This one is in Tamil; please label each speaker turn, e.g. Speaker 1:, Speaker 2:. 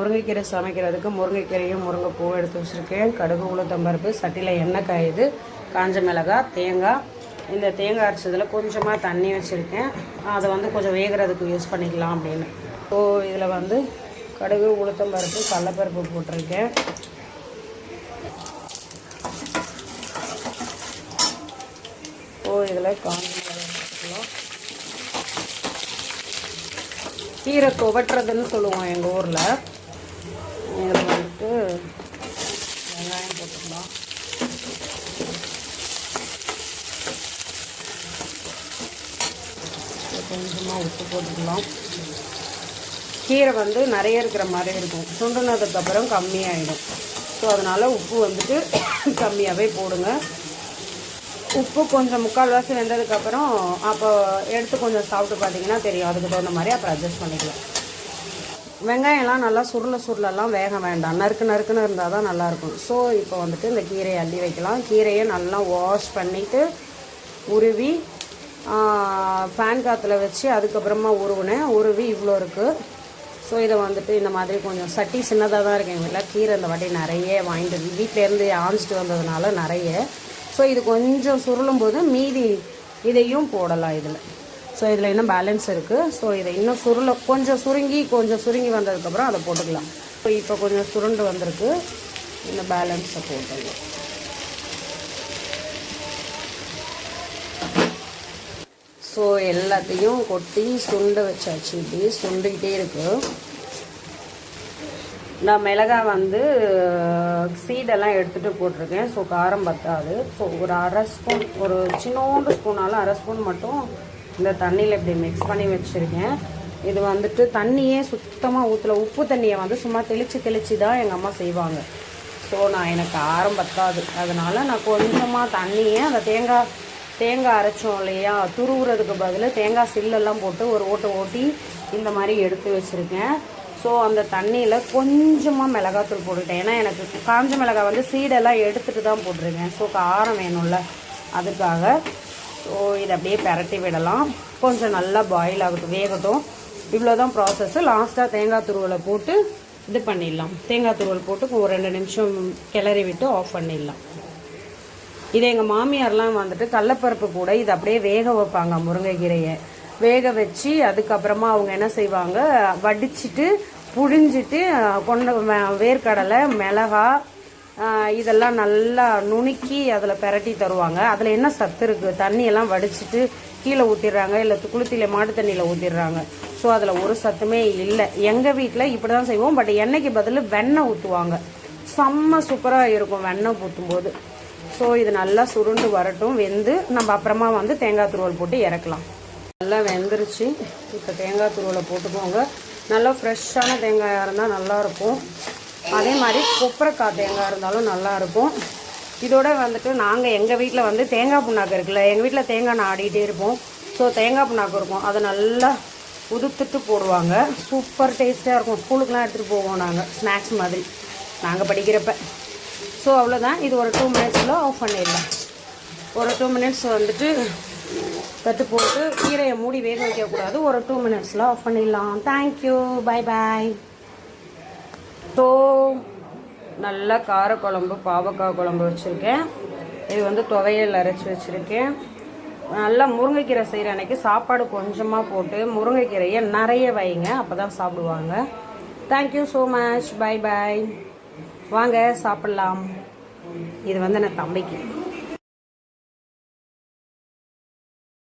Speaker 1: முருங்கைக்கீரை சமைக்கிறதுக்கு முருங்கைக்கீரையும் முருங்கைப்பூவும் எடுத்து வச்சுருக்கேன். கடுகு, உளுத்தம்பருப்பு, சட்டியில் எண்ணெய் காயுது, காஞ்ச மிளகாய், தேங்காய். இந்த தேங்காய் அரைச்சதில் கொஞ்சமாக தண்ணி வச்சுருக்கேன். அதை கொஞ்சம் வேகிறதுக்கு யூஸ் பண்ணிக்கலாம் அப்படின்னு. ஸோ இதில் கடுகு, உளுத்தம்பருப்பு, கடலைப்பருப்பு போட்டிருக்கேன். ஸோ இதில் காஞ்ச மிளகாய் போட்டுக்கலாம். கீரை துவட்டுறதுன்னு சொல்லுவோம் எங்கள் ஊரில். இதில் வெங்காயம் போட்டுக்கலாம். கொஞ்சமாக உப்பு போட்டுக்கலாம். கீரை நிறைய இருக்கிற மாதிரி இருக்கும், சுண்டுனதுக்கப்புறம் கம்மியாகிடும். ஸோ அதனால் உப்பு கம்மியாகவே போடுங்க. உப்பு கொஞ்சம் முக்கால்வாசி வெந்ததுக்கப்புறம் அப்போ எடுத்து கொஞ்சம் சாப்பிட்டு பார்த்தீங்கன்னா தெரியும். அதுக்கு தகுந்த மாதிரி அப்புறம் அட்ஜஸ்ட் பண்ணிக்கலாம். வெங்காயம்லாம் நல்லா சுருளெல்லாம் வேக வேண்டாம், நறுக்குன்னு இருந்தால் தான் நல்லாயிருக்கும். ஸோ இப்போ இந்த கீரையை அள்ளி வைக்கலாம். கீரையை நல்லா வாஷ் பண்ணிவிட்டு உருவி ஃபேன் காற்றுல வச்சு அதுக்கப்புறமா உருவி இவ்வளோ இருக்குது. ஸோ இதை இந்த மாதிரி கொஞ்சம் சட்டி சின்னதாக தான் இருக்குது எங்கள் வீட்டில். கீரை இந்த வாட்டி நிறைய வாங்கிட்டு வீட்டிலேருந்து ஆஞ்சிட்டு வந்ததுனால நிறைய. ஸோ இது கொஞ்சம் சுருளும் போது மீதி இதையும் போடலாம் இதில். ஸோ இதில் இன்னும் பேலன்ஸ் இருக்குது. ஸோ இதை இன்னும் கொஞ்சம் சுருங்கி வந்ததுக்கப்புறம் அதை போட்டுக்கலாம். ஸோ இப்போ கொஞ்சம் சுருண்டு வந்திருக்கு, இந்த பேலன்ஸை போட்டுடலாம். ஸோ எல்லாத்தையும் கொட்டி சுண்ட வச்சாச்சு. இப்படி சுண்டிக்கிட்டே இருக்குது. நான் மிளகாய் சீடெல்லாம் எடுத்துகிட்டு போட்டிருக்கேன். ஸோ காரம் பத்தாது. ஸோ ஒரு அரை ஸ்பூன், ஒரு சின்னோண்டு ஸ்பூனாலும் அரை ஸ்பூன் மட்டும் இந்த தண்ணியில் இப்படி மிக்ஸ் பண்ணி வச்சுருக்கேன். இது தண்ணியே சுத்தமாக ஊற்றல. உப்பு தண்ணியை சும்மா தெளித்து தான் எங்கள் அம்மா செய்வாங்க. ஸோ எனக்கு காரம் பத்தாது, அதனால் நான் கொஞ்சமாக தண்ணியை அந்த தேங்காய் அரைச்சோம் இல்லையா, துருவுறதுக்கு பதில் தேங்காய் சில்லெல்லாம் போட்டு ஒரு ஓட்டி இந்த மாதிரி எடுத்து வச்சுருக்கேன். ஸோ அந்த தண்ணியில் கொஞ்சமாக மிளகாத்தூள் போட்டுட்டேன். ஏன்னா எனக்கு காஞ்ச மிளகாய் சீடெல்லாம் எடுத்துகிட்டு தான் போட்டிருக்கேன். ஸோ காரம் வேணும்ல, அதுக்காக. ஸோ இதை அப்படியே பரட்டி விடலாம். கொஞ்சம் நல்லா பாயில் ஆகட்டும், வேகட்டும். இவ்வளோ தான் ப்ராசஸ்ஸு. லாஸ்ட்டாக தேங்காய் துருவலை போட்டு இது பண்ணிடலாம். தேங்காய் துருவல் போட்டு ஒரு 2 நிமிஷம் கிளறி விட்டு ஆஃப் பண்ணிடலாம். இதை எங்கள் மாமியார்லாம் கடலைப்பருப்பு கூட இதை அப்படியே வேக வைப்பாங்க. முருங்கைக்கீரையை வேக வச்சு அதுக்கப்புறமா அவங்க என்ன செய்வாங்க, வடிச்சிட்டு புழிஞ்சிட்டு வேர்க்கடலை, மிளகாய் இதெல்லாம் நல்லா நுணுக்கி அதில் பிரட்டி தருவாங்க. அதில் என்ன சத்து இருக்குது, தண்ணியெல்லாம் வடிச்சிட்டு கீழே ஊற்றிடுறாங்க, இல்லை குளித்தியில் மாட்டு தண்ணியில் ஊற்றிடுறாங்க. ஸோ அதில் ஒரு சத்துமே இல்லை. எங்கள் வீட்டில் இப்படி தான் செய்வோம். பட் எண்ணெய்க்கு பதில் வெண்ணெய் ஊற்றுவாங்க. செம்ம சூப்பராக இருக்கும் வெண்ணெய் ஊற்றும்போது. ஸோ இது நல்லா சுருண்டு வரட்டும். வெந்து நம்ம அப்புறமா தேங்காய் துருவல் போட்டு இறக்கலாம். நல்லா வெந்துருச்சு. இப்போ தேங்காய் துருவலை போட்டுக்கோங்க. நல்லா ஃப்ரெஷ்ஷான தேங்காயாக இருந்தால் நல்லாயிருக்கும். அதே மாதிரி கொப்பரைக்காய் தேங்காய் இருந்தாலும் நல்லாயிருக்கும். இதோட நாங்கள் எங்கள் வீட்டில் தேங்காய் புண்ணாக்கு இருக்குல்ல, எங்கள் வீட்டில் தேங்காய் நான் ஆடிக்கிட்டே இருப்போம். ஸோ தேங்காய் புண்ணாக்கு இருக்கும், அதை நல்லா உதுத்துட்டு போடுவாங்க. சூப்பர் டேஸ்ட்டாக இருக்கும். ஸ்கூலுக்குலாம் எடுத்துகிட்டு போவோம் நாங்கள், ஸ்நாக்ஸ் மாதிரி நாங்கள் படிக்கிறப்ப. ஸோ அவ்வளோதான். இது ஒரு 2 மினிட்ஸில் ஆஃப் பண்ணிடலாம். ஒரு 2 மினிட்ஸ் தட்டு போட்டு கீரையை மூடி வேக வைக்கக்கூடாது. ஒரு 2 மினிட்ஸில் ஆஃப் பண்ணிடலாம். தேங்க்யூ, பாய். ஸோ நல்லா காரக்குழம்பு, பாவக்காய் குழம்பு வச்சுருக்கேன். இது துவையல் அரைச்சி வச்சுருக்கேன். நல்லா முருங்கைக்கீரை செய்கிற அன்றைக்கி சாப்பாடு கொஞ்சமாக போட்டு முருங்கைக்கீரையை நிறைய வைங்க, அப்போ தான் சாப்பிடுவாங்க. தேங்க்யூ ஸோ மச், பாய். வாங்க சாப்பிட்லாம். இது நான் தம்பிக்கு